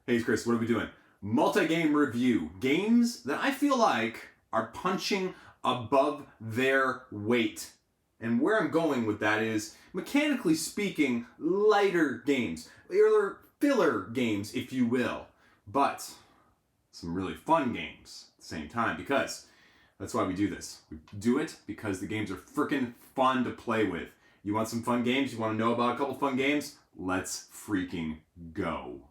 Hey Chris, what are we doing? Multi-game review. Games that I feel like are punching above their weight. And where I'm going with that is, mechanically speaking, lighter games. Or filler games, if you will. But some really fun games at the same time, because that's why we do this. We do it because the games are freaking fun to play with. You want some fun games? You want to know about a couple fun games? Let's freaking go.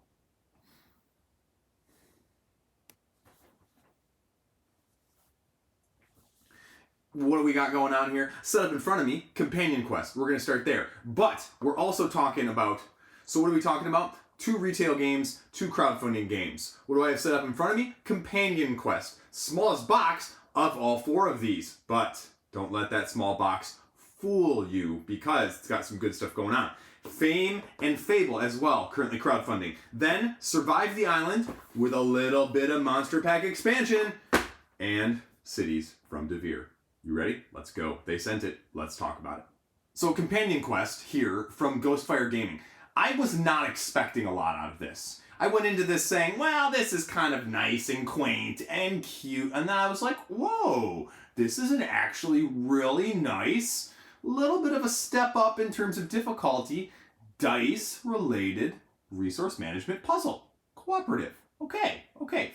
What do we got going on here? Set up in front of me, Companion Quest. We're going to start there. But we're also talking about, so what are we talking about? 2 retail games, 2 crowdfunding games. What do I have set up in front of me? Companion Quest. Smallest box of all 4 of these. But don't let that small box fool you, because it's got some good stuff going on. Fame and Fable as well, currently crowdfunding. Then Survive the Island with a little bit of Monster Pack expansion. And Cities from Devir. You ready? Let's go. They sent it. Let's talk about it. So Companion Quest here from Ghostfire Gaming. I was not expecting a lot out of this. I went into this saying, well, this is kind of nice and quaint and cute. And then I was like, whoa, this is an actually really nice, little bit of a step up in terms of difficulty, dice-related resource management puzzle. Cooperative. Okay.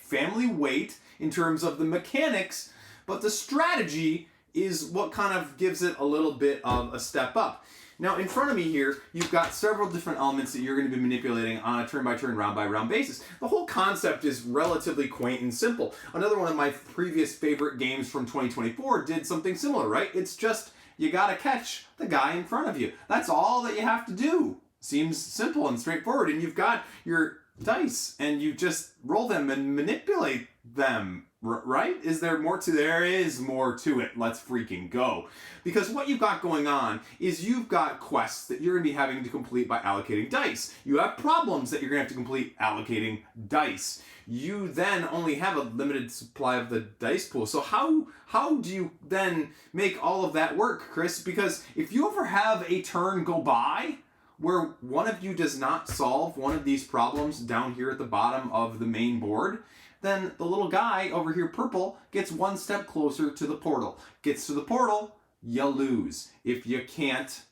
Family weight in terms of the mechanics, but the strategy is what kind of gives it a little bit of a step up. Now, in front of me here, you've got several different elements that you're going to be manipulating on a turn-by-turn, round-by-round basis. The whole concept is relatively quaint and simple. Another one of my previous favorite games from 2024 did something similar, right? It's just, you gotta catch the guy in front of you. That's all that you have to do. Seems simple and straightforward, and you've got your dice, and you just roll them and manipulate them. Right? Is there more to There is more to it. Let's freaking go. Because what you've got going on is you've got quests that you're going to be having to complete by allocating dice. You have problems that you're going to have to complete allocating dice. You then only have a limited supply of the dice pool. So how do you then make all of that work, Chris? Because if you ever have a turn go by where one of you does not solve one of these problems down here at the bottom of the main board, then the little guy over here, purple, gets one step closer to the portal. Gets to the portal, you lose if you can't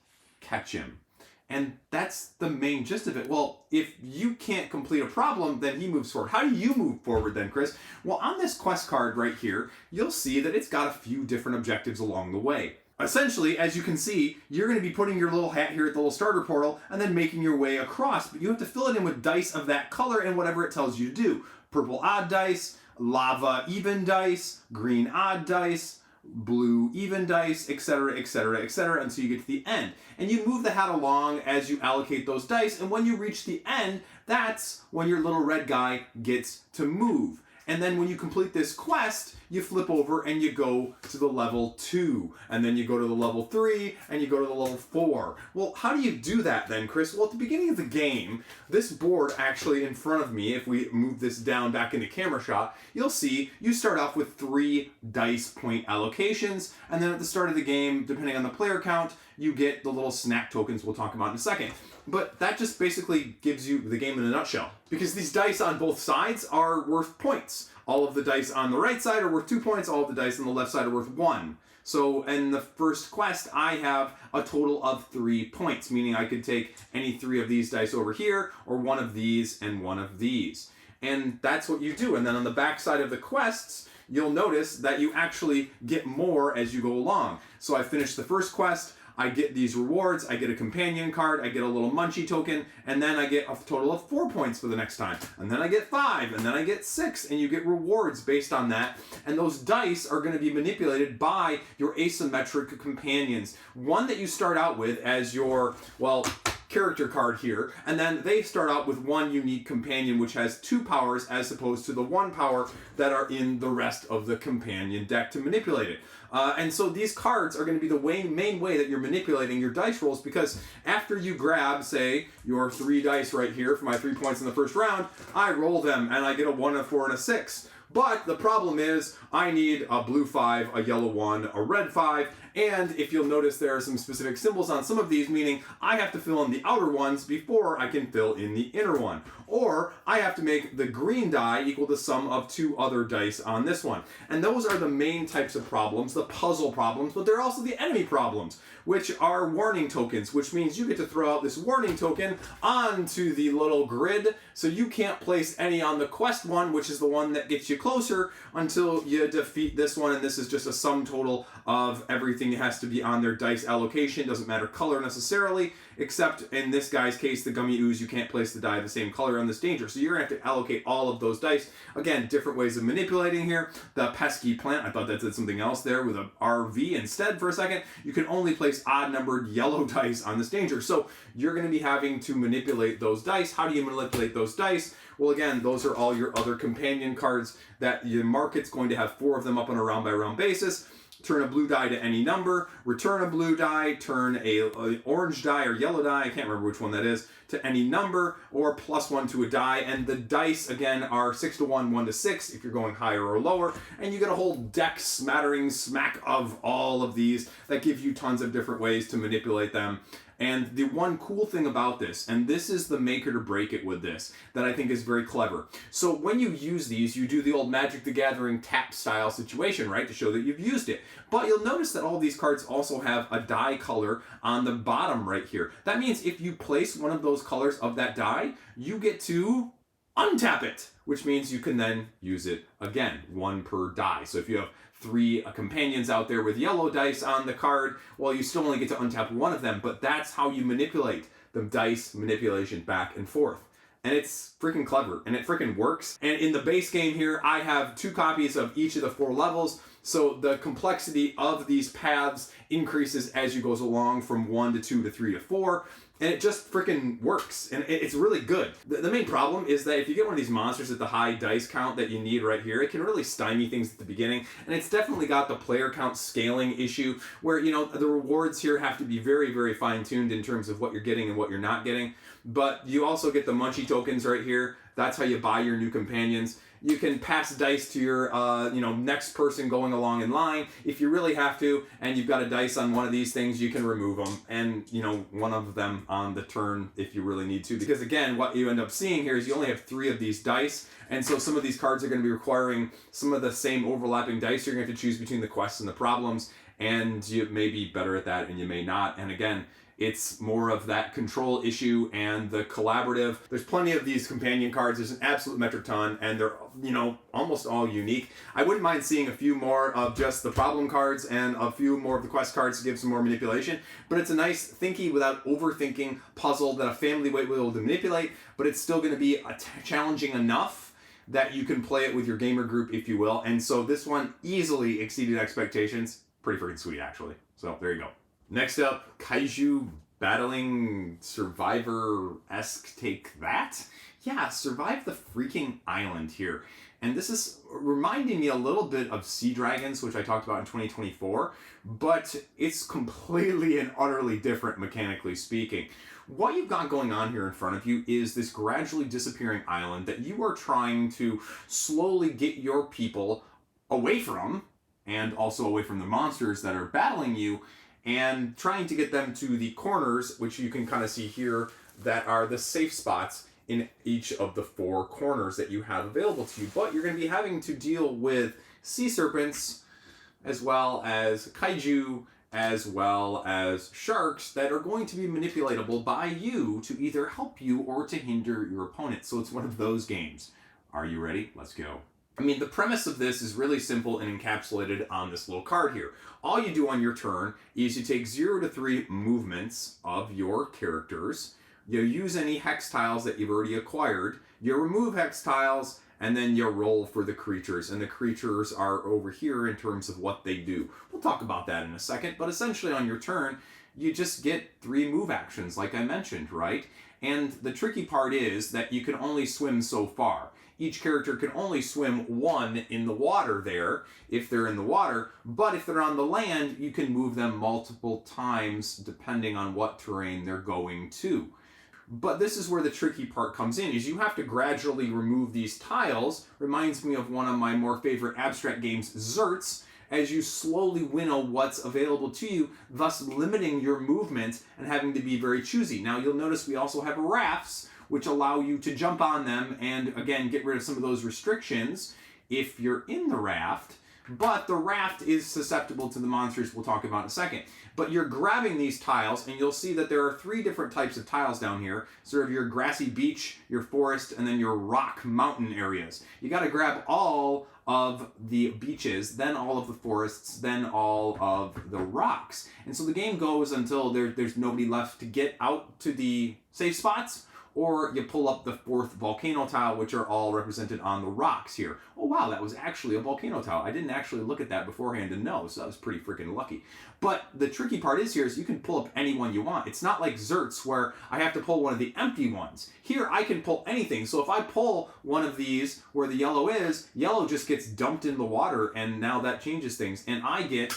catch him. And that's the main gist of it. Well, if you can't complete a problem, then he moves forward. How do you move forward then, Chris? Well, on this quest card right here, you'll see that it's got a few different objectives along the way. Essentially, as you can see, you're going to be putting your little hat here at the little starter portal and then making your way across. But you have to fill it in with dice of that color and whatever it tells you to do. Purple odd dice, lava even dice, green odd dice, blue even dice, etc., etc., etc., until you get to the end. And you move the hat along as you allocate those dice, and when you reach the end, that's when your little red guy gets to move. And then when you complete this quest, you flip over and you go to the level 2. And then you go to the level 3 and you go to the level 4. Well, how do you do that then, Chris? Well, at the beginning of the game, this board actually in front of me, if we move this down back into camera shot, you'll see you start off with 3 dice point allocations. And then at the start of the game, depending on the player count, you get the little snack tokens we'll talk about in a second. But that just basically gives you the game in a nutshell. Because these dice on both sides are worth points. All of the dice on the right side are worth 2 points. All of the dice on the left side are worth 1. So in the first quest, I have a total of 3 points, meaning I could take any 3 of these dice over here, or 1 of these and 1 of these. And that's what you do. And then on the back side of the quests, you'll notice that you actually get more as you go along. So I finished the first quest. I get these rewards, I get a companion card, I get a little munchie token, and then I get a total of 4 points for the next time. And then I get 5, and then I get 6, and you get rewards based on that. And those dice are going to be manipulated by your asymmetric companions. One that you start out with as your, well, character card here, and then they start out with 1 unique companion which has 2 powers as opposed to the 1 power that are in the rest of the companion deck to manipulate it. And so these cards are going to be the main way that you're manipulating your dice rolls, because after you grab, say, your 3 dice right here for my 3 points in the first round, I roll them and I get a 1, a 4, and a 6. But the problem is I need a blue 5, a yellow 1, a red 5, And if you'll notice, there are some specific symbols on some of these, meaning I have to fill in the outer ones before I can fill in the inner one. Or I have to make the green die equal the sum of 2 other dice on this one. And those are the main types of problems, the puzzle problems, but they're also the enemy problems, which are warning tokens, which means you get to throw out this warning token onto the little grid, so you can't place any on the quest one, which is the one that gets you closer, until you defeat this one, and this is just a sum total of everything that has to be on their dice allocation. Doesn't matter color necessarily, except in this guy's case, the Gummy Ooze, you can't place the die the same color on this danger, so you're going to have to allocate all of those dice. Again, different ways of manipulating here. The pesky plant, I thought that did something else there with a RV instead for a second. You can only place odd-numbered yellow dice on this danger, so you're going to be having to manipulate those dice. How do you manipulate those dice? Well, again, those are all your other companion cards that your market's going to have 4 of them up on a round-by-round basis. Turn a blue die to any number, return a blue die, turn a orange die or yellow die, I can't remember which one that is, to any number, or +1 to a die. And the dice, again, are 6 to 1, 1 to 6, if you're going higher or lower. And you get a whole deck smattering smack of all of these that give you tons of different ways to manipulate them. And the one cool thing about this, and this is the make it or break it with this, that I think is very clever. So when you use these, you do the old Magic the Gathering tap style situation, right, to show that you've used it. But you'll notice that all these cards also have a die color on the bottom right here. That means if you place one of those colors of that die, you get to untap it, which means you can then use it again, 1 per die. So if you have 3 companions out there with yellow dice on the card, well, you still only get to untap 1 of them, but that's how you manipulate the dice manipulation back and forth. And it's freaking clever, and it freaking works. And in the base game here, I have 2 copies of each of the 4 levels, so the complexity of these paths increases as you goes along from 1 to 2 to 3 to 4. And it just freaking works, and it's really good. The main problem is that if you get one of these monsters at the high dice count that you need right here, it can really stymie things at the beginning, and it's definitely got the player count scaling issue, where, you know, the rewards here have to be very, very fine-tuned in terms of what you're getting and what you're not getting. But you also get the munchie tokens right here. That's how you buy your new companions. You can pass dice to your next person going along in line if you really have to, and you've got a dice on one of these things, you can remove them, and one of them on the turn if you really need to. Because again, what you end up seeing here is you only have 3 of these dice, and so some of these cards are going to be requiring some of the same overlapping dice. You're going to have to choose between the quests and the problems, and you may be better at that and you may not. And again, it's more of that control issue and the collaborative. There's plenty of these companion cards. There's an absolute metric ton, and they're, almost all unique. I wouldn't mind seeing a few more of just the problem cards and a few more of the quest cards to give some more manipulation. But it's a nice thinky without overthinking puzzle that a family will be able to manipulate, but it's still going to be challenging enough that you can play it with your gamer group, if you will. And so this one easily exceeded expectations. Pretty freaking sweet, actually. So there you go. Next up, Kaiju Battling Survivor-esque Take That? Yeah, Survive the Freaking Island here. And this is reminding me a little bit of Sea Dragons, which I talked about in 2024, but it's completely and utterly different mechanically speaking. What you've got going on here in front of you is this gradually disappearing island that you are trying to slowly get your people away from, and also away from the monsters that are battling you, and trying to get them to the corners, which you can kind of see here, that are the safe spots in each of the 4 corners that you have available to you. But you're going to be having to deal with sea serpents, as well as kaiju, as well as sharks that are going to be manipulatable by you to either help you or to hinder your opponent. So it's one of those games. Are you ready? Let's go. I mean, the premise of this is really simple and encapsulated on this little card here. All you do on your turn is you take 0 to 3 movements of your characters. You use any hex tiles that you've already acquired. You remove hex tiles, and then you roll for the creatures. And the creatures are over here in terms of what they do. We'll talk about that in a second, but essentially on your turn, you just get 3 move actions, like I mentioned, right? And the tricky part is that you can only swim so far. Each character can only swim 1 in the water there, if they're in the water, but if they're on the land, you can move them multiple times depending on what terrain they're going to. But this is where the tricky part comes in, is you have to gradually remove these tiles. Reminds me of one of my more favorite abstract games, Zerts, as you slowly winnow what's available to you, thus limiting your movement and having to be very choosy. Now you'll notice we also have rafts, which allow you to jump on them and again get rid of some of those restrictions if you're in the raft. But the raft is susceptible to the monsters we'll talk about in a second. But you're grabbing these tiles, and you'll see that there are 3 different types of tiles down here. Sort of your grassy beach, your forest, and then your rock mountain areas. You got to grab all of the beaches, then all of the forests, then all of the rocks. And so the game goes until there's nobody left to get out to the safe spots, or you pull up the 4th volcano tile, which are all represented on the rocks here. Oh wow, that was actually a volcano tile. I didn't actually look at that beforehand and know, so that was pretty freaking lucky. But the tricky part is you can pull up any one you want. It's not like Zerts where I have to pull one of the empty ones. Here I can pull anything, so if I pull one of these where the yellow is, yellow just gets dumped in the water, and now that changes things. And I get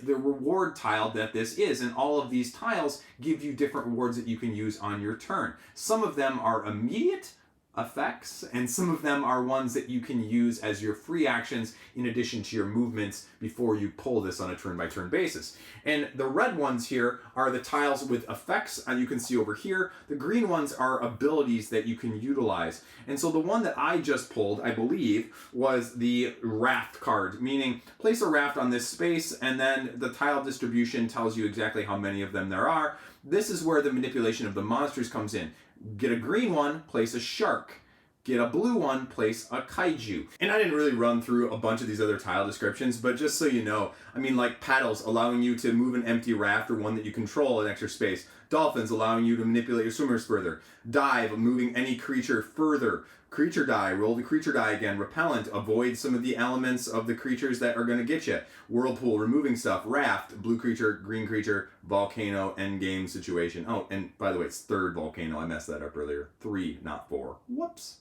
the reward tile that this is, and all of these tiles give you different rewards that you can use on your turn. Some of them are immediate effects, and some of them are ones that you can use as your free actions in addition to your movements before you pull this on a turn-by-turn basis. And the red ones here are the tiles with effects, and you can see over here. The green ones are abilities that you can utilize. And so the one that I just pulled, I believe, was the raft card, meaning place a raft on this space, and then the tile distribution tells you exactly how many of them there are. This is where the manipulation of the monsters comes in. Get a green one, place a shark. Get a blue one, place a kaiju. And I didn't really run through a bunch of these other tile descriptions, but just so you know, I mean, like paddles, allowing you to move an empty raft or one that you control in extra space. Dolphins, allowing you to manipulate your swimmers further. Dive, moving any creature further. Creature die, roll the creature die again. Repellent, avoid some of the elements of the creatures that are going to get you. Whirlpool, removing stuff. Raft, blue creature, green creature, volcano, endgame situation. Oh, and by the way, it's 3rd volcano. I messed that up earlier. 3, not 4. Whoops.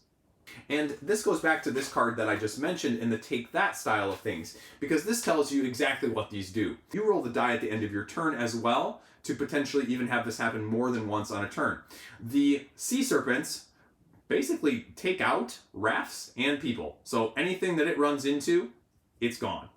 And this goes back to this card that I just mentioned in the take that style of things, because this tells you exactly what these do. You roll the die at the end of your turn as well to potentially even have this happen more than once on a turn. The sea serpents basically take out rafts and people. So anything that it runs into, it's gone.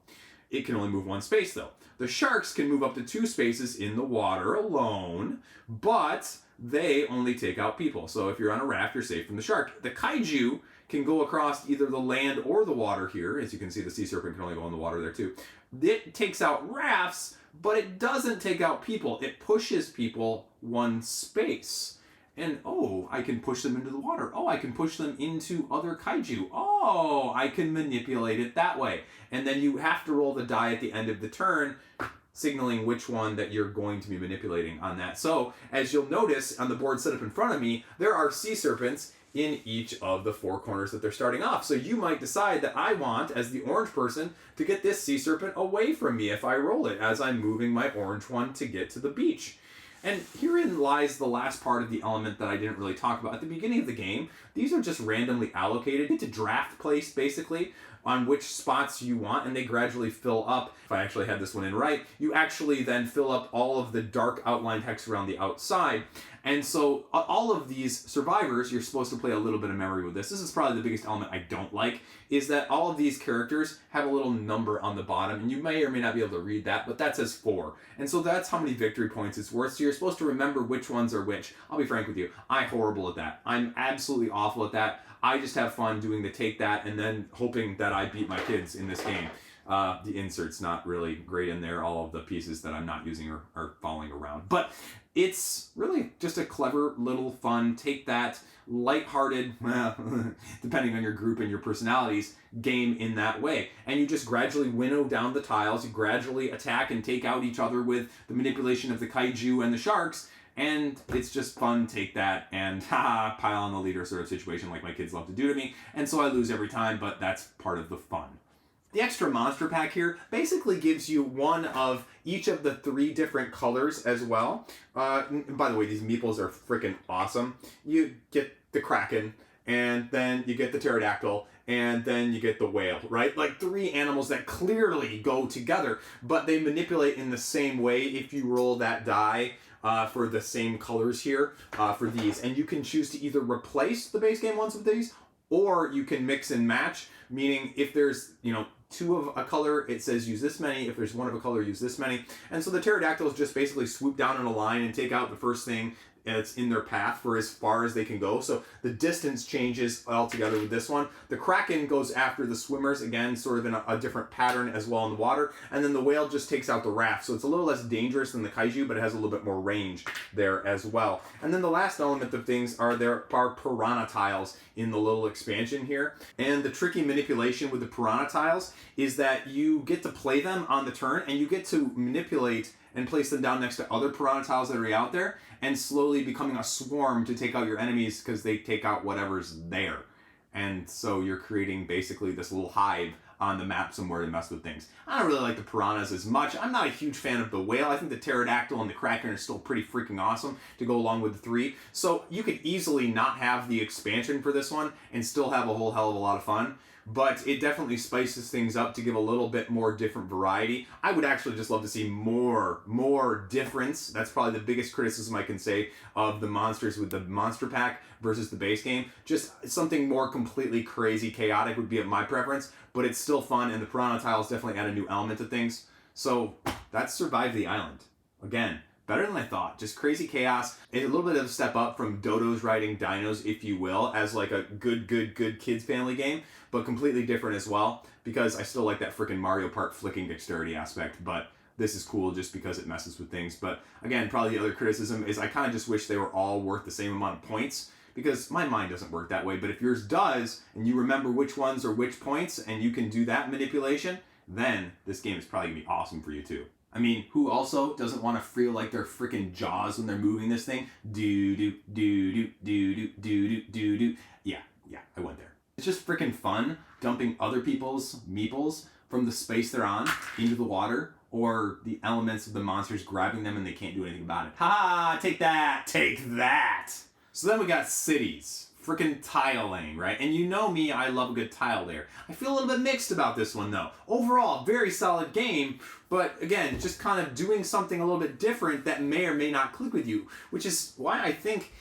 It can only move one space though. The sharks can move up to 2 spaces in the water alone, but they only take out people. So if you're on a raft, you're safe from the shark. The kaiju can go across either the land or the water here. As you can see, the sea serpent can only go in the water there too. It takes out rafts, but it doesn't take out people. It pushes people 1 space. And oh, I can push them into the water. Oh, I can push them into other kaiju. Oh, I can manipulate it that way. And then you have to roll the die at the end of the turn, signaling which one that you're going to be manipulating on that. So, as you'll notice on the board set up in front of me, there are sea serpents in each of the 4 corners that they're starting off. So you might decide that I want, as the orange person, to get this sea serpent away from me if I roll it, as I'm moving my orange one to get to the beach. And herein lies the last part of the element that I didn't really talk about. At the beginning of the game, these are just randomly allocated. You get to draft place, basically, on which spots you want, and they gradually fill up. If I actually had this one in right, you actually then fill up all of the dark outlined text around the outside. And so all of these survivors, you're supposed to play a little bit of memory with this. This is probably the biggest element I don't like, is that all of these characters have a little number on the bottom, and you may or may not be able to read that, but that says 4. And so that's how many victory points it's worth. So you're supposed to remember which ones are which. I'll be frank with you, I'm horrible at that. I'm absolutely awful at that. I just have fun doing the take that and then hoping that I beat my kids in this game. The insert's not really great in there. All of the pieces that I'm not using are falling around. But it's really just a clever little fun, take that, lighthearted, depending on your group and your personalities, game in that way. And you just gradually winnow down the tiles, you gradually attack and take out each other with the manipulation of the kaiju and the sharks, and it's just fun, take that, and pile on the leader sort of situation like my kids love to do to me. And so I lose every time, but that's part of the fun. The extra monster pack here basically gives you one of each of the 3 different colors as well. By the way, these meeples are freaking awesome. You get the kraken, and then you get the pterodactyl, and then you get the whale, right? Like 3 animals that clearly go together, but they manipulate in the same way if you roll that die for the same colors here for these. And you can choose to either replace the base game ones with these, Or you can mix and match, meaning if there's, two of a color, it says use this many. If there's one of a color, use this many. And so the pterodactyls just basically swoop down in a line and take out the first thing that's in their path for as far as they can go. So the distance changes altogether with this one. The kraken goes after the swimmers, again, sort of in a different pattern as well in the water. And then the whale just takes out the raft. So it's a little less dangerous than the kaiju, but it has a little bit more range there as well. And then the last element of things are there are piranha tiles in the little expansion here. And the tricky manipulation with the piranha tiles is that you get to play them on the turn, and you get to manipulate and place them down next to other piranha tiles that are out there, and slowly becoming a swarm to take out your enemies because they take out whatever's there. And so you're creating basically this little hive on the map somewhere to mess with things. I don't really like the piranhas as much. I'm not a huge fan of the whale. I think the pterodactyl and the kraken are still pretty freaking awesome to go along with the three. So you could easily not have the expansion for this one and still have a whole hell of a lot of fun. But it definitely spices things up to give a little bit more different variety. I would actually just love to see more difference. That's probably the biggest criticism I can say of the monsters with the monster pack versus the base game. Just something more completely crazy, chaotic would be my preference, but it's still fun, and the piranha tiles definitely add a new element to things. So that's Survive the Island. Again, better than I thought. Just crazy chaos. It's a little bit of a step up from Dodos Riding Dinos, if you will, as like a good kids family game, but completely different as well, because I still like that freaking Mario Kart flicking dexterity aspect, but this is cool just because it messes with things. But again, probably the other criticism is I kind of just wish they were all worth the same amount of points, because my mind doesn't work that way. But if yours does, and you remember which ones are which points, and you can do that manipulation, then this game is probably going to be awesome for you too. I mean, who also doesn't want to feel like their freaking jaws when they're moving this thing? Do. Yeah, I went there. It's just freaking fun dumping other people's meeples from the space they're on into the water, or the elements of the monsters grabbing them and they can't do anything about it. Ha! Take that! Take that! So then we got cities. Freaking tile laying, right? And you know me, I love a good tile layer. I feel a little bit mixed about this one though. Overall, very solid game, but again, just kind of doing something a little bit different that may or may not click with you, which is why I think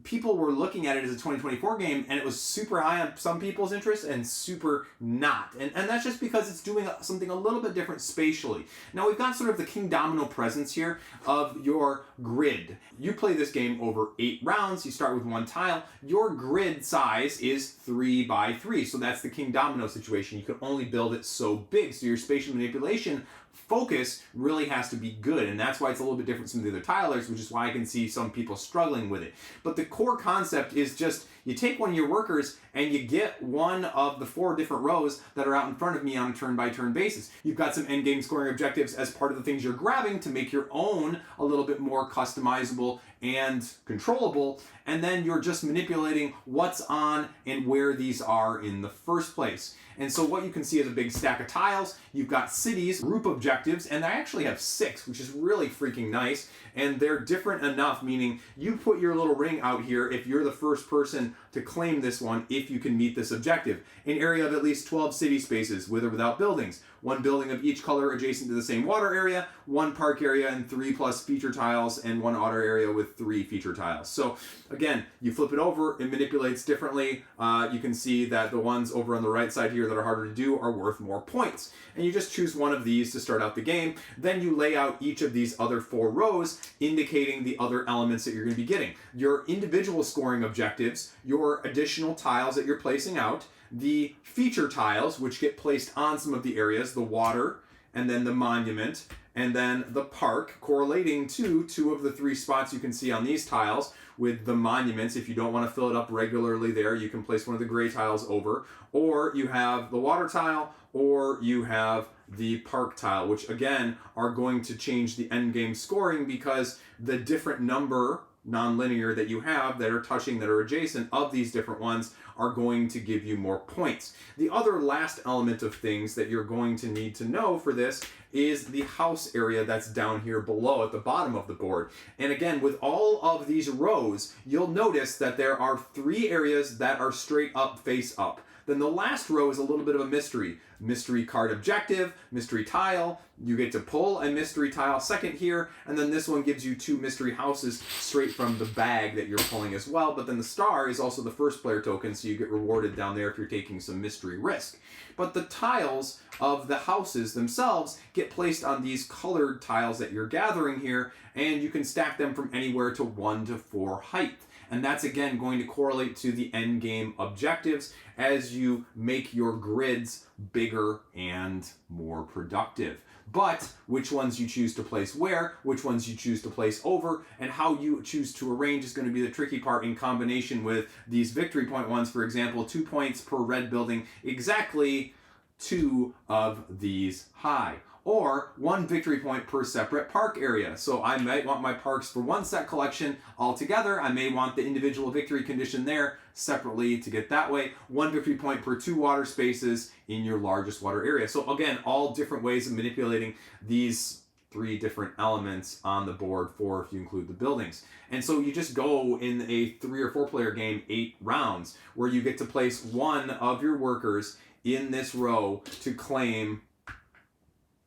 people were looking at it as a 2024 game, and it was super high on some people's interest and super not. And that's just because it's doing something a little bit different spatially. Now we've got sort of the King Domino presence here of your grid. You play this game over 8 rounds. You start with 1 tile. Your grid size is 3 by 3. So that's the King Domino situation. You can only build it so big. So your spatial manipulation focus really has to be good, and that's why it's a little bit different from the other tilers, which is why I can see some people struggling with it. But the core concept is just you take one of your workers and you get one of the 4 different rows that are out in front of me on a turn-by-turn basis. You've got some endgame scoring objectives as part of the things you're grabbing to make your own a little bit more customizable and controllable, and then you're just manipulating what's on and where these are in the first place. And so what you can see is a big stack of tiles. You've got cities, group objectives, and I actually have 6, which is really freaking nice. And they're different enough, meaning you put your little ring out here if you're the first person to claim this one, if you can meet this objective. An area of at least 12 city spaces, with or without buildings. 1 building of each color adjacent to the same water area, 1 park area and 3+ feature tiles, and 1 outer area with 3 feature tiles. So again, you flip it over, it manipulates differently. You can see that the ones over on the right side here that are harder to do are worth more points. And you just choose one of these to start out the game. Then you lay out each of these other 4 rows, indicating the other elements that you're going to be getting. Your individual scoring objectives, your additional tiles that you're placing out, the feature tiles, which get placed on some of the areas, the water, and then the monument, and then the park, correlating to 2 of the 3 spots you can see on these tiles with the monuments. If you don't want to fill it up regularly there, you can place one of the gray tiles over, or you have the water tile, or you have the park tile, which again are going to change the end game scoring because the different number non-linear that you have that are touching, that are adjacent of these different ones are going to give you more points. The other last element of things that you're going to need to know for this is the house area that's down here below at the bottom of the board. And again, with all of these rows, you'll notice that there are 3 areas that are straight up, face up. Then the last row is a little bit of a mystery. Mystery card objective, mystery tile. You get to pull a mystery tile second here, and then this one gives you 2 mystery houses straight from the bag that you're pulling as well. But then the star is also the first player token, so you get rewarded down there if you're taking some mystery risk. But the tiles of the houses themselves get placed on these colored tiles that you're gathering here, and you can stack them from anywhere to 1 to 4 height. And that's again going to correlate to the end game objectives as you make your grids bigger and more productive. But which ones you choose to place where, which ones you choose to place over, and how you choose to arrange is going to be the tricky part in combination with these victory point ones. For example, 2 points per red building, exactly 2 of these high. Or 1 victory point per separate park area. So I might want my parks for 1 set collection altogether. I may want the individual victory condition there separately to get that way. 1 victory point per 2 water spaces in your largest water area. So again, all different ways of manipulating these 3 different elements on the board, 4 if you include the buildings. And so you just go in a 3 or 4 player game 8 rounds where you get to place 1 of your workers in this row to claim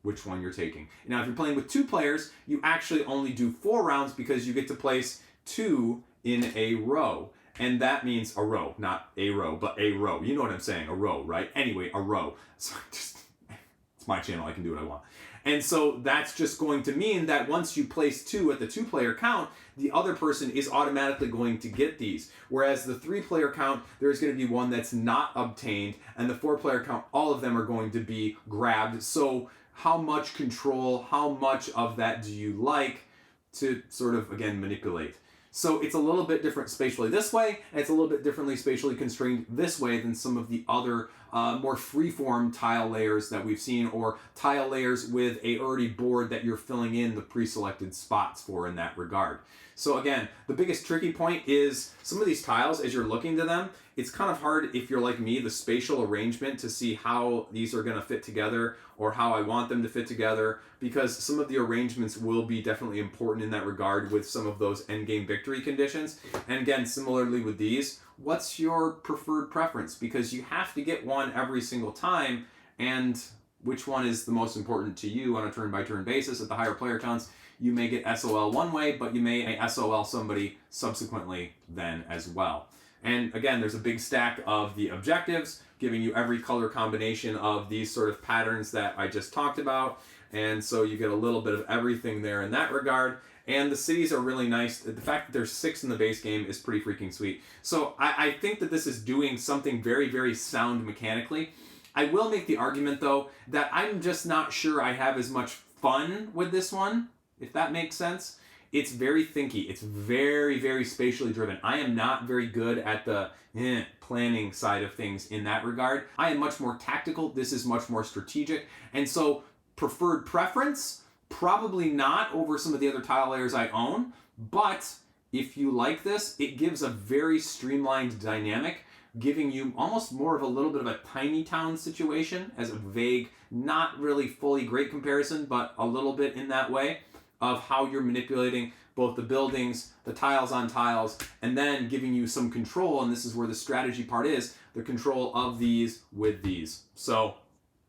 which one you're taking. Now, if you're playing with 2 players, you actually only do 4 rounds because you get to place 2 in a row. And that means a row, not a row, but a row. You know what I'm saying, a row, right? Anyway, a row. So it's my channel, I can do what I want. And so that's just going to mean that once you place 2 at the 2-player count, the other person is automatically going to get these. Whereas the 3-player count, there's going to be 1 that's not obtained, and the 4-player count, all of them are going to be grabbed. So how much control, how much of that do you like to sort of, again, manipulate? So it's a little bit different spatially this way, and it's a little bit differently spatially constrained this way than some of the other more freeform tile layers that we've seen, or tile layers with a already board that you're filling in the pre-selected spots for in that regard. So again, the biggest tricky point is some of these tiles, as you're looking to them, it's kind of hard if you're like me, the spatial arrangement to see how these are going to fit together or how I want them to fit together, because some of the arrangements will be definitely important in that regard with some of those endgame victory conditions. And again, similarly with these, what's your preferred preference? Because you have to get one every single time, and which one is the most important to you on a turn-by-turn basis. At the higher player counts, you may get SOL one way, but you may SOL somebody subsequently then as well. And again, there's a big stack of the objectives, giving you every color combination of these sort of patterns that I just talked about. And so you get a little bit of everything there in that regard. And the cities are really nice. The fact that there's 6 in the base game is pretty freaking sweet. So I think that this is doing something very, very sound mechanically. I will make the argument, though, that I'm just not sure I have as much fun with this one, if that makes sense. It's very thinky. It's very, very spatially driven. I am not very good at the planning side of things in that regard. I am much more tactical. This is much more strategic. And so preferred preference, probably not over some of the other tile layers I own. But if you like this, it gives a very streamlined dynamic, giving you almost more of a little bit of a tiny town situation as a vague, not really fully great comparison, but a little bit in that way, of how you're manipulating both the buildings, the tiles on tiles, and then giving you some control, and this is where the strategy part is, the control of these with these. So,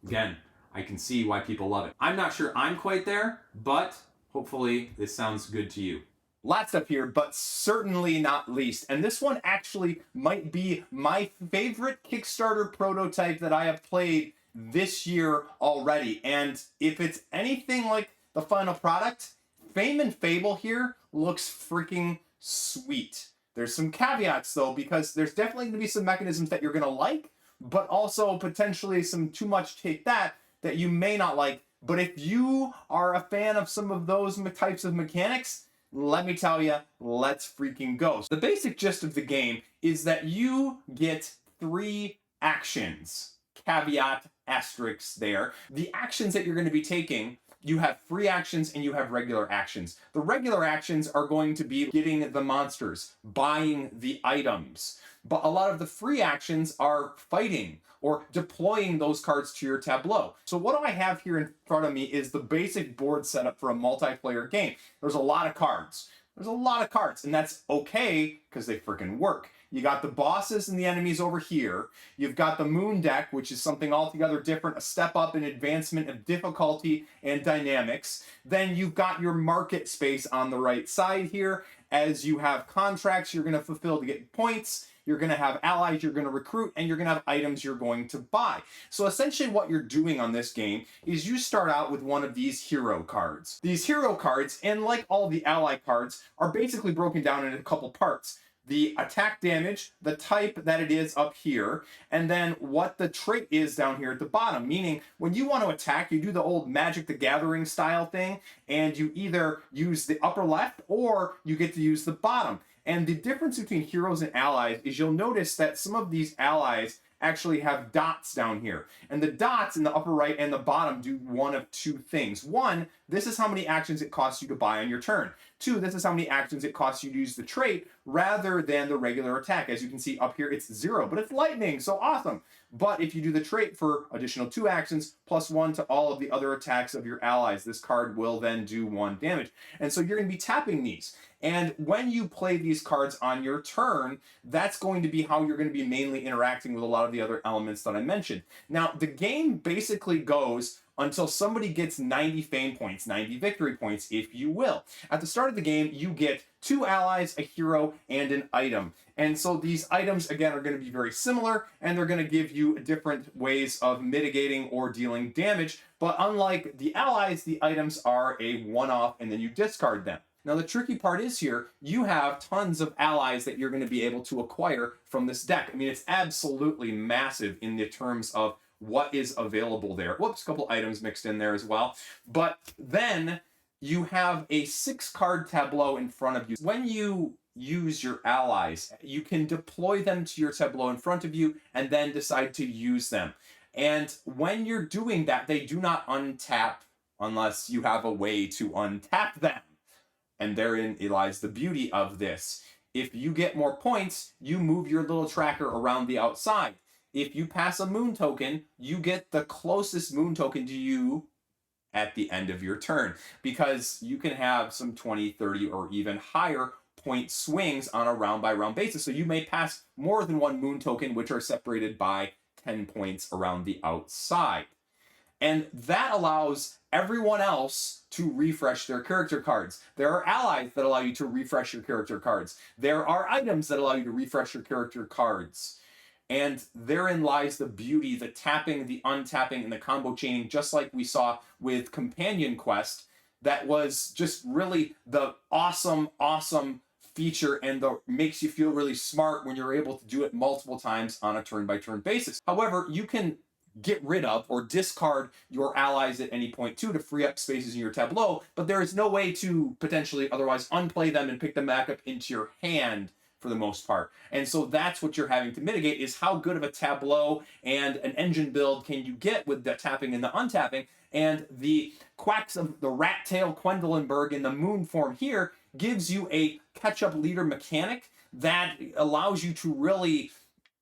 again, I can see why people love it. I'm not sure I'm quite there, but hopefully this sounds good to you. Lots up here, but certainly not least. And this one actually might be my favorite Kickstarter prototype that I have played this year already. And if it's anything like the final product, Fame and Fable here looks freaking sweet. There's some caveats though, because there's definitely going to be some mechanisms that you're going to like, but also potentially some too much take that you may not like. But if you are a fan of some of those types of mechanics, let me tell you, let's freaking go. The basic gist of the game is that you get 3 actions. Caveat, asterisks there. The actions that you're going to be taking, you have free actions and you have regular actions. The regular actions are going to be getting the monsters, buying the items. But a lot of the free actions are fighting or deploying those cards to your tableau. So what I have here in front of me is the basic board setup for a multiplayer game. There's a lot of cards. And that's okay because they freaking work. You got the bosses and the enemies over here. You've got the moon deck, which is something altogether different, a step up in advancement of difficulty and dynamics. Then you've got your market space on the right side here. As you have contracts you're going to fulfill to get points, you're going to have allies you're going to recruit, and you're going to have items you're going to buy. So essentially what you're doing on this game is you start out with one of these hero cards. These hero cards, and like all the ally cards, are basically broken down into a couple parts. The attack damage, the type that it is up here, and then what the trait is down here at the bottom. Meaning, when you want to attack, you do the old Magic the Gathering style thing, and you either use the upper left or you get to use the bottom. And the difference between heroes and allies is you'll notice that some of these allies actually have dots down here. And the dots in the upper right and the bottom do one of two things. One, this is how many actions it costs you to buy on your turn. Two, this is how many actions it costs you to use the trait rather than the regular attack. As you can see up here, it's 0, but it's lightning, so awesome. But if you do the trait for additional 2 actions, plus 1 to all of the other attacks of your allies, this card will then do 1 damage. And so you're going to be tapping these. And when you play these cards on your turn, that's going to be how you're going to be mainly interacting with a lot of the other elements that I mentioned. Now, the game basically goes until somebody gets 90 fame points, 90 victory points, if you will. At the start of the game, you get 2 allies, a hero, and an item. And so these items, again, are going to be very similar, and they're going to give you different ways of mitigating or dealing damage. But unlike the allies, the items are a one-off, and then you discard them. Now, the tricky part is here, you have tons of allies that you're going to be able to acquire from this deck. I mean, it's absolutely massive in the terms of what is available there. Whoops, a couple items mixed in there as well. But then you have a 6-card tableau in front of you. When you use your allies, you can deploy them to your tableau in front of you and then decide to use them. And when you're doing that, they do not untap unless you have a way to untap them. And therein lies the beauty of this. If you get more points, you move your little tracker around the outside. If you pass a moon token, you get the closest moon token to you at the end of your turn. Because you can have some 20, 30, or even higher point swings on a round-by-round basis. So you may pass more than 1 moon token, which are separated by 10 points around the outside. And that allows everyone else to refresh their character cards. There are allies that allow you to refresh your character cards. There are items that allow you to refresh your character cards. And therein lies the beauty, the tapping, the untapping, and the combo chaining, just like we saw with Companion Quest. That was just really the awesome feature, and makes you feel really smart when you're able to do it multiple times on a turn-by-turn basis. However, you can get rid of or discard your allies at any point too to free up spaces in your tableau, but there is no way to potentially otherwise unplay them and pick them back up into your hand for the most part. And so that's what you're having to mitigate, is how good of a tableau and an engine build can you get with the tapping and the untapping. And the quacks of the rat tail Quendelenberg in the moon form here gives you a catch-up leader mechanic that allows you to really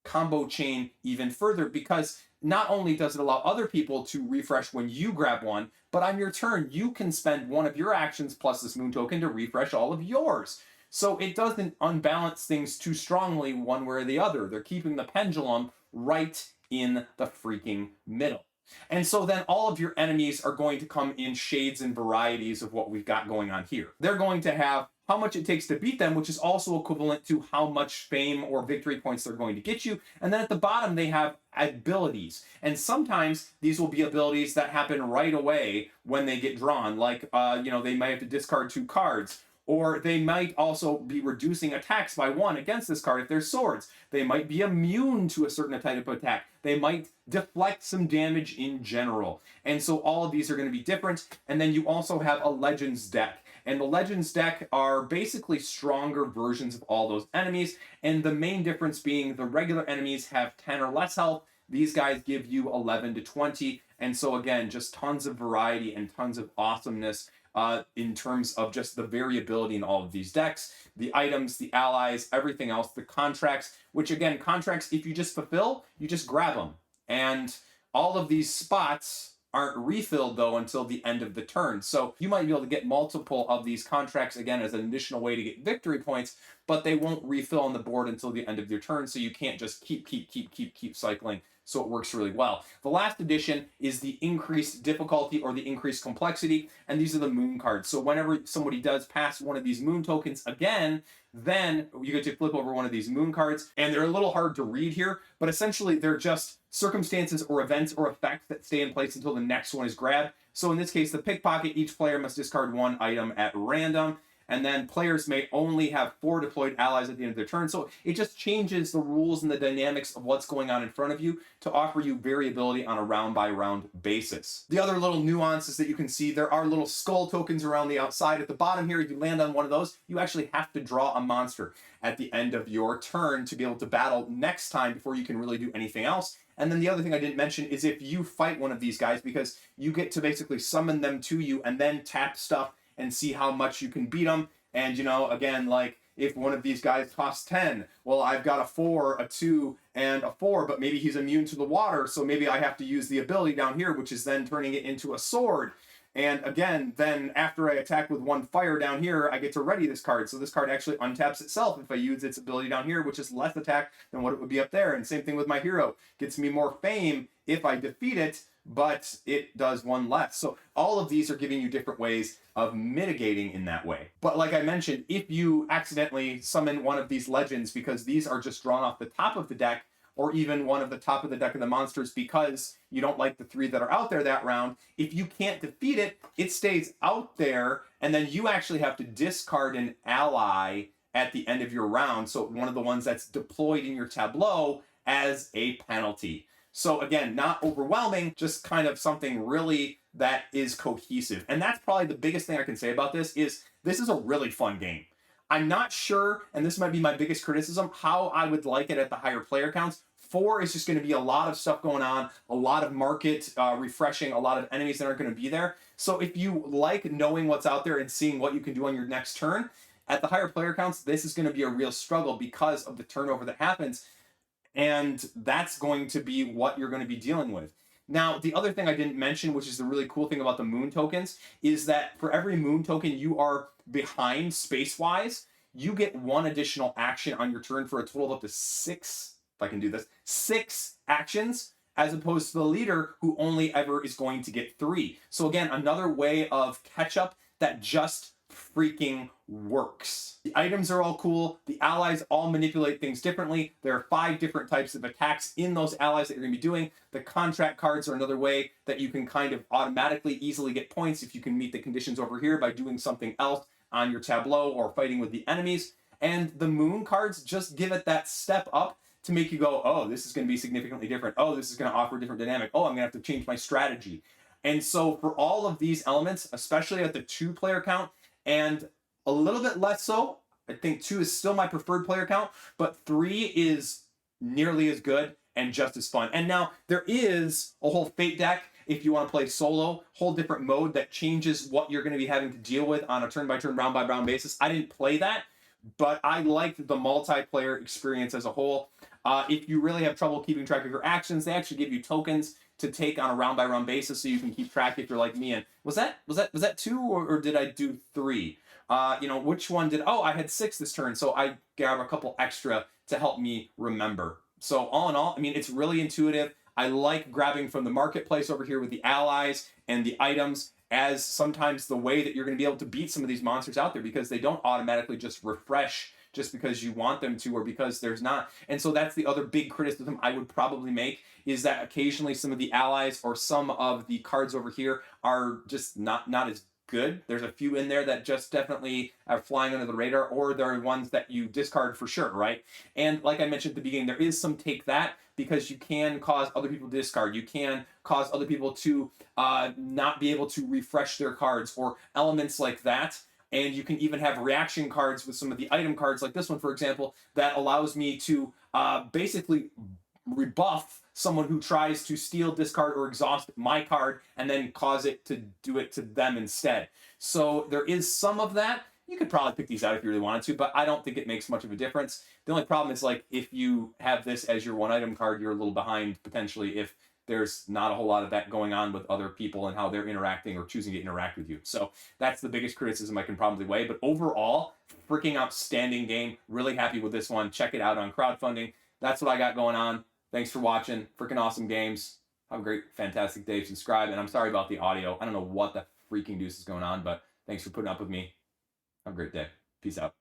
combo chain even further, because not only does it allow other people to refresh when you grab one, but on your turn, you can spend one of your actions plus this moon token to refresh all of yours. So it doesn't unbalance things too strongly one way or the other. They're keeping the pendulum right in the freaking middle. And so then all of your enemies are going to come in shades and varieties of what we've got going on here. They're going to have how much it takes to beat them, which is also equivalent to how much fame or victory points they're going to get you. And then at the bottom, they have abilities. And sometimes these will be abilities that happen right away when they get drawn. Like, they might have to discard 2 cards. Or they might also be reducing attacks by 1 against this card if they're swords. They might be immune to a certain type of attack. They might deflect some damage in general. And so all of these are going to be different. And then you also have a Legends deck. And the Legends deck are basically stronger versions of all those enemies. And the main difference being the regular enemies have 10 or less health. These guys give you 11 to 20. And so again, just tons of variety and tons of awesomeness in terms of just the variability in all of these decks, the items, the allies, everything else, the contracts, which again, contracts, if you just fulfill, you just grab them. And all of these spots aren't refilled though until the end of the turn. So you might be able to get multiple of these contracts again as an additional way to get victory points, but they won't refill on the board until the end of your turn, so you can't just keep cycling. So it works really well. The last addition is the increased difficulty or the increased complexity, and these are the moon cards. So whenever somebody does pass one of these moon tokens again, then you get to flip over one of these moon cards, and they're a little hard to read here, but essentially they're just circumstances or events or effects that stay in place until the next one is grabbed. So in this case, the pickpocket, each player must discard one item at random, and then players may only have 4 deployed allies at the end of their turn. So it just changes the rules and the dynamics of what's going on in front of you to offer you variability on a round-by-round basis. The other little nuances that you can see, there are little skull tokens around the outside. At the bottom here, if you land on one of those, you actually have to draw a monster at the end of your turn to be able to battle next time before you can really do anything else. And then the other thing I didn't mention is if you fight one of these guys, because you get to basically summon them to you and then tap stuff and see how much you can beat them. And, you know, again, like if one of these guys costs 10, well, I've got a 4, a 2, and a 4, but maybe he's immune to the water, so maybe I have to use the ability down here, which is then turning it into a sword. And again, then after I attack with 1 fire down here, I get to ready this card. So this card actually untaps itself if I use its ability down here, which is less attack than what it would be up there. And same thing with my hero. Gets me more fame if I defeat it, but it does 1 less. So all of these are giving you different ways of mitigating in that way. But like I mentioned, if you accidentally summon one of these legends, because these are just drawn off the top of the deck, or even one of the top of the deck of the monsters because you don't like the 3 that are out there that round, if you can't defeat it, it stays out there, and then you actually have to discard an ally at the end of your round, so one of the ones that's deployed in your tableau as a penalty. So again, not overwhelming, just kind of something really that is cohesive. And that's probably the biggest thing I can say about this is a really fun game. I'm not sure, and this might be my biggest criticism, how I would like it at the higher player counts. 4 is just going to be a lot of stuff going on, a lot of market refreshing, a lot of enemies that aren't going to be there. So if you like knowing what's out there and seeing what you can do on your next turn, at the higher player counts, this is going to be a real struggle because of the turnover that happens. And that's going to be what you're going to be dealing with. Now, the other thing I didn't mention, which is the really cool thing about the moon tokens, is that for every moon token you are behind space-wise, you get 1 additional action on your turn for a total of up to 6, if I can do this, 6 actions, as opposed to the leader who only ever is going to get 3. So again, another way of catch-up that just freaking works. The items are all cool. The allies all manipulate things differently. There are 5 different types of attacks in those allies that you're going to be doing. The contract cards are another way that you can kind of automatically easily get points if you can meet the conditions over here by doing something else on your tableau or fighting with the enemies. And the moon cards just give it that step up to make you go, oh, this is going to be significantly different. Oh, this is going to offer a different dynamic. Oh, I'm going to have to change my strategy. And so for all of these elements, especially at the 2-player count, and a little bit less so, I think 2 is still my preferred player count, but 3 is nearly as good and just as fun. And now there is a whole Fate deck if you want to play solo, whole different mode that changes what you're going to be having to deal with on a turn-by-turn, round-by-round basis. I didn't play that, but I liked the multiplayer experience as a whole. If you really have trouble keeping track of your actions, they actually give you tokens to take on a round-by-round basis so you can keep track if you're like me. And was that 2 or did I do 3? Which one did... Oh, I had 6 this turn, so I grab a couple extra to help me remember. So all in all, I mean, it's really intuitive. I like grabbing from the marketplace over here with the allies and the items as sometimes the way that you're going to be able to beat some of these monsters out there, because they don't automatically just refresh just because you want them to or because there's not. And so that's the other big criticism I would probably make, is that occasionally some of the allies or some of the cards over here are just not as good. There's a few in there that just definitely are flying under the radar, or there are ones that you discard for sure, right? And like I mentioned at the beginning, there is some take that, because you can cause other people to discard. You can cause other people to not be able to refresh their cards or elements like that. And you can even have reaction cards with some of the item cards, like this one, for example, that allows me to basically rebuff someone who tries to steal, discard, or exhaust my card and then cause it to do it to them instead. So there is some of that. You could probably pick these out if you really wanted to, but I don't think it makes much of a difference. The only problem is, like, if you have this as your 1 item card, you're a little behind potentially if there's not a whole lot of that going on with other people and how they're interacting or choosing to interact with you. So that's the biggest criticism I can probably weigh. But overall, freaking outstanding game. Really happy with this one. Check it out on crowdfunding. That's what I got going on. Thanks for watching. Freaking awesome games. Have a great, fantastic day. Subscribe. And I'm sorry about the audio. I don't know what the freaking deuce is going on, but thanks for putting up with me. Have a great day. Peace out.